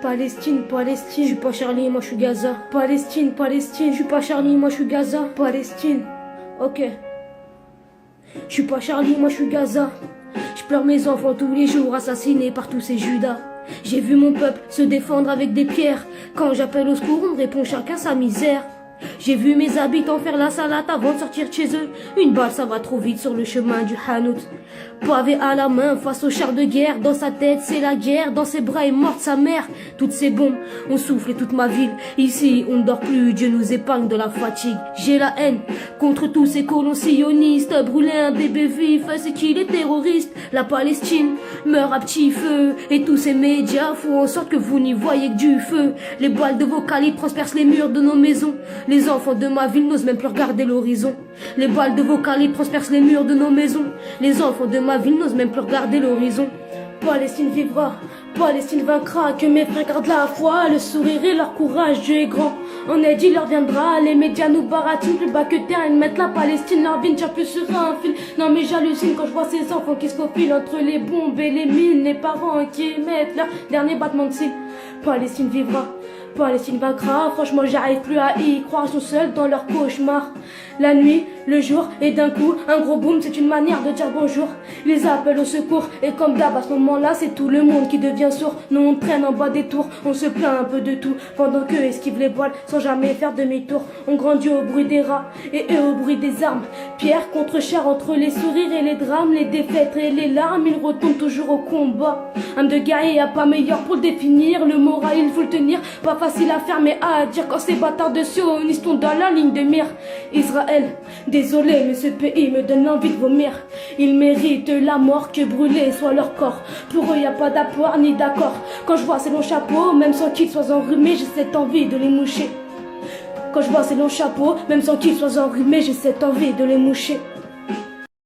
Palestine, Palestine, je suis pas Charlie, moi je suis Gaza. Palestine, Palestine, je suis pas Charlie, moi je suis Gaza. Palestine, ok. Je suis pas Charlie, moi je suis Gaza. Je pleure mes enfants tous les jours, assassinés par tous ces Judas. J'ai vu mon peuple se défendre avec des pierres. Quand j'appelle au secours, on me répond chacun sa misère. J'ai vu mes habitants faire la salade avant de sortir de chez eux. Une balle ça va trop vite sur le chemin du Hanout. Pavé à la main face au char de guerre. Dans sa tête c'est la guerre, dans ses bras est morte sa mère. Toutes ces bombes ont soufflé toute ma ville. Ici on ne dort plus, Dieu nous épargne de la fatigue. J'ai la haine contre tous ces colons sionistes. Brûler un bébé vif, c'est qu'il est terroriste. La Palestine meurt à petit feu. Et tous ces médias font en sorte que vous n'y voyez que du feu. Les balles de vos calibres transpercent les murs de nos maisons. Les enfants de ma ville n'osent même plus regarder l'horizon. Les balles de vos calibres transpercent les murs de nos maisons. Les enfants de ma ville n'osent même plus regarder l'horizon. Palestine vivra, Palestine vaincra. Que mes frères gardent la foi, le sourire et leur courage, Dieu est grand. En aide il leur viendra, les médias nous baratinent. Plus bas que terre, ils mettent la Palestine, leur vie ne tient plus sur un fil. Non mais j'hallucine quand je vois ces enfants qui se faufilent entre les bombes et les mines. Les parents qui émettent leur dernier battement de cils. Palestine vivra, Palestine vaincra. Franchement j'arrive plus à y croire, ils sont seuls dans leur cauchemar. La nuit, le jour, et d'un coup, un gros boom, c'est une manière de dire bonjour. Ils appellent au secours, et comme d'hab à ce moment-là, c'est tout le monde qui devient sourd. Nous on traîne en bas des tours, on se plaint un peu de tout, pendant qu'eux esquivent les voiles sans jamais faire demi-tour. On grandit au bruit des rats, et eux au bruit des armes. Pierre contre chair, entre les sourires et les drames, les défaites et les larmes, ils retournent toujours au combat. Âme de guerrier, y'a pas meilleur pour le définir, le moral il faut le tenir, pas facile à faire mais à dire quand ces bâtards de sionistes sont dans la ligne de mire. Israël, désolé mais ce pays me donne envie de vomir. Ils méritent la mort, que brûler soit leur corps. Pour eux y a pas d'apport ni d'accord. Quand je vois ces longs chapeaux, même sans qu'ils soient enrhumés, j'ai cette envie de les moucher. Quand je vois ces longs chapeaux, même sans qu'ils soient enrhumés, j'ai cette envie de les moucher.